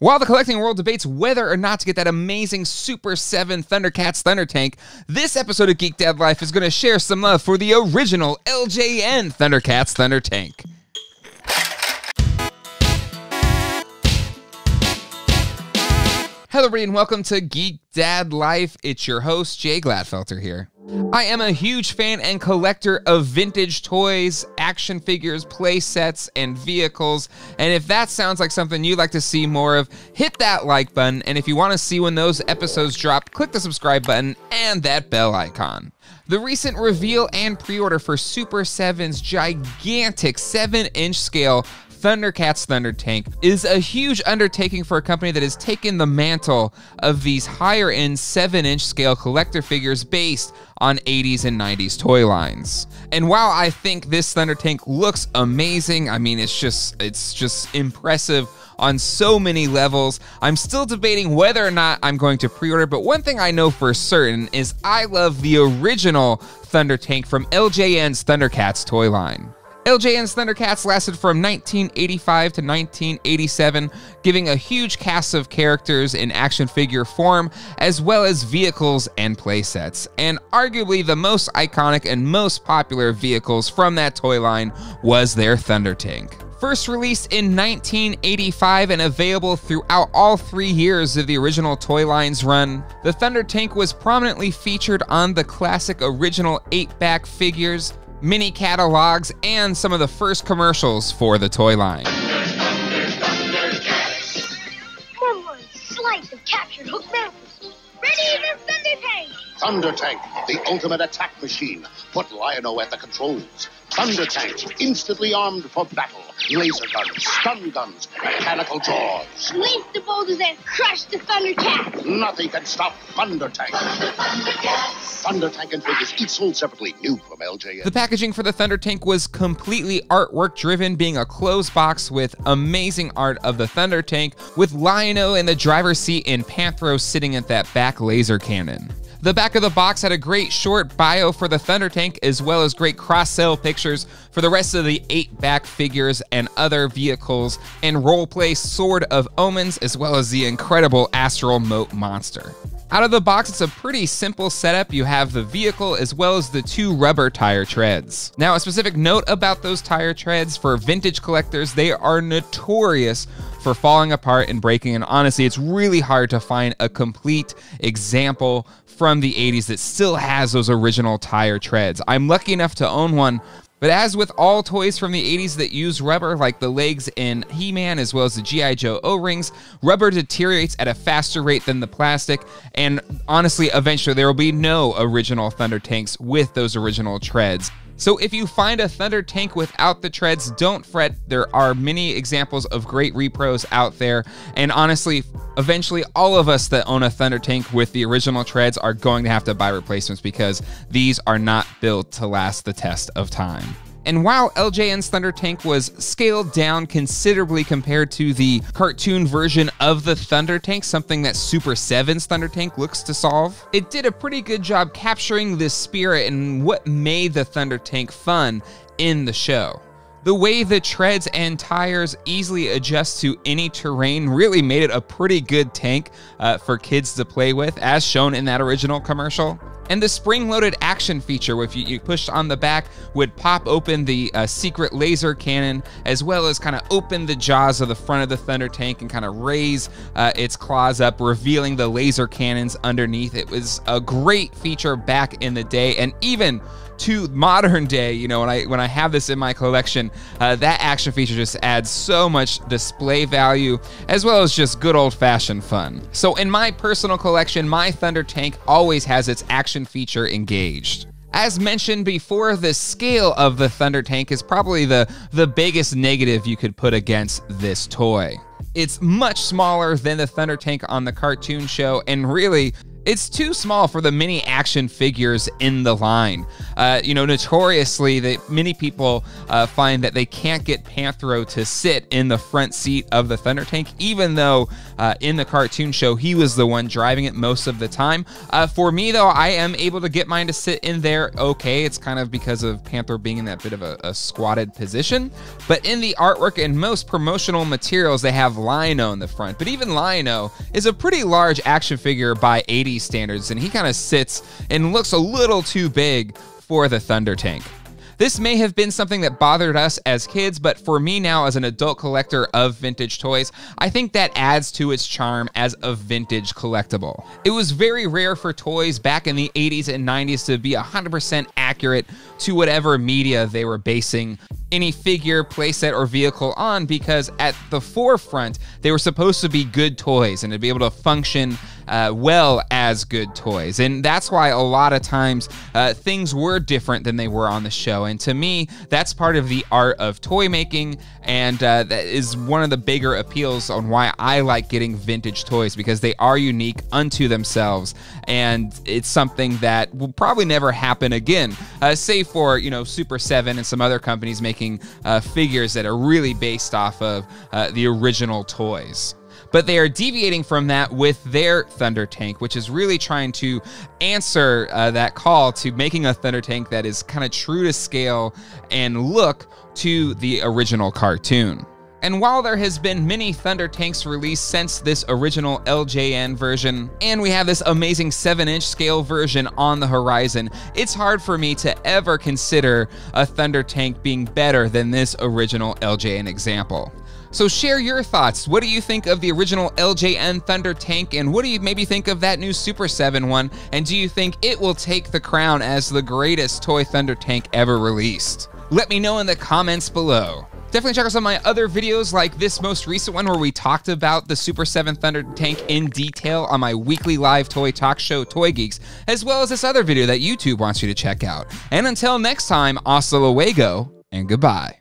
While the collecting world debates whether or not to get that amazing Super7 Thundercats Thundertank, this episode of Geek Dad Life is going to share some love for the original LJN Thundercats Thundertank. Hello everybody and welcome to Geek Dad Life. It's your host, Jay Gladfelter here. I am a huge fan and collector of vintage toys, action figures, play sets, and vehicles. And if that sounds like something you'd like to see more of, hit that like button. And if you want to see when those episodes drop, click the subscribe button and that bell icon. The recent reveal and pre-order for Super7's gigantic 7-inch scale Thundercats Thundertank is a huge undertaking for a company that has taken the mantle of these higher-end 7-inch scale collector figures based on 80s and 90s toy lines. And while I think this Thundertank looks amazing, I mean, it's just impressive on so many levels, I'm still debating whether or not I'm going to pre-order, but one thing I know for certain is I love the original Thundertank from LJN's Thundercats toy line. LJN's Thundercats lasted from 1985 to 1987, giving a huge cast of characters in action figure form, as well as vehicles and playsets. And arguably the most iconic and most popular vehicles from that toy line was their Thundertank. First released in 1985 and available throughout all 3 years of the original toy line's run, the Thundertank was prominently featured on the classic original 8-back figures, mini catalogs, and some of the first commercials for the toy line. One more slice of captured hook mountains. Ready for Thundertank! Thundertank, the ultimate attack machine. Put Lion-O at the controls. Thundertank, instantly armed for battle. Laser guns, stun guns, mechanical jaws. Release the boulders and crush the Thundercats! Nothing can stop Thundertank. Thundertank and figures each sold separately, new from LJN. The packaging for the Thundertank was completely artwork driven, being a closed box with amazing art of the Thundertank, with Lion-O in the driver's seat and Panthro sitting at that back laser cannon. The back of the box had a great short bio for the Thundertank, as well as great cross-sell pictures for the rest of the 8-back figures and other vehicles, and roleplay Sword of Omens, as well as the incredible Astral Moat Monster. Out of the box, it's a pretty simple setup. You have the vehicle as well as the 2 rubber tire treads. Now, a specific note about those tire treads: for vintage collectors, they are notorious for falling apart and breaking, and honestly, it's really hard to find a complete example from the 80s that still has those original tire treads. I'm lucky enough to own one, but as with all toys from the 80s that use rubber, like the legs in He-Man as well as the G.I. Joe O-rings, rubber deteriorates at a faster rate than the plastic, and honestly, eventually there will be no original Thundertanks with those original treads. So if you find a Thundertank without the treads, don't fret. There are many examples of great repros out there, and honestly, eventually all of us that own a Thundertank with the original treads are going to have to buy replacements because these are not built to last the test of time. And while LJN's Thundertank was scaled down considerably compared to the cartoon version of the Thundertank, something that Super7's Thundertank looks to solve, it did a pretty good job capturing this spirit and what made the Thundertank fun in the show. The way the treads and tires easily adjust to any terrain really made it a pretty good tank for kids to play with, as shown in that original commercial. And the spring-loaded action feature, if you pushed on the back, would pop open the secret laser cannon, as well as kind of open the jaws of the front of the Thundertank and kind of raise its claws up, revealing the laser cannons underneath. It was a great feature back in the day, and even to modern day, you know, when I have this in my collection, that action feature just adds so much display value, as well as just good old-fashioned fun. So in my personal collection, my Thundertank always has its action feature engaged. As mentioned before, the scale of the Thundertank is probably the biggest negative you could put against this toy. It's much smaller than the Thundertank on the cartoon show, and really, It's too small for the mini action figures in the line. Notoriously, many people find that they can't get Panthro to sit in the front seat of the Thundertank, even though in the cartoon show, he was the one driving it most of the time. For me, though, I am able to get mine to sit in there okay. It's kind of because of Panthro being in that bit of a squatted position. But in the artwork and most promotional materials, they have Lion-O in the front. But even Lion-O is a pretty large action figure by 80 standards, and he kind of sits and looks a little too big for the Thundertank. This may have been something that bothered us as kids, but for me now as an adult collector of vintage toys, I think that adds to its charm as a vintage collectible. It was very rare for toys back in the 80s and 90s to be 100% accurate to whatever media they were basing any figure, playset, or vehicle on, because at the forefront, they were supposed to be good toys and to be able to function well as good toys. And that's why a lot of times things were different than they were on the show. And to me, that's part of the art of toy making, and that is one of the bigger appeals on why I like getting vintage toys, because they are unique unto themselves, and it's something that will probably never happen again, save for, Super7 and some other companies making figures that are really based off of the original toys. But they are deviating from that with their Thundertank, which is really trying to answer that call to making a Thundertank that is kind of true to scale and look to the original cartoon. And while there has been many Thundertanks released since this original LJN version, and we have this amazing 7-inch scale version on the horizon, it's hard for me to ever consider a Thundertank being better than this original LJN example. So share your thoughts. What do you think of the original LJN Thundertank, and what do you maybe think of that new Super7 one? And do you think it will take the crown as the greatest toy Thundertank ever released? Let me know in the comments below. Definitely check out some of my other videos like this most recent one where we talked about the Super7 Thundertank in detail on my weekly live toy talk show, Toy Geeks, as well as this other video that YouTube wants you to check out. And until next time, hasta luego and goodbye.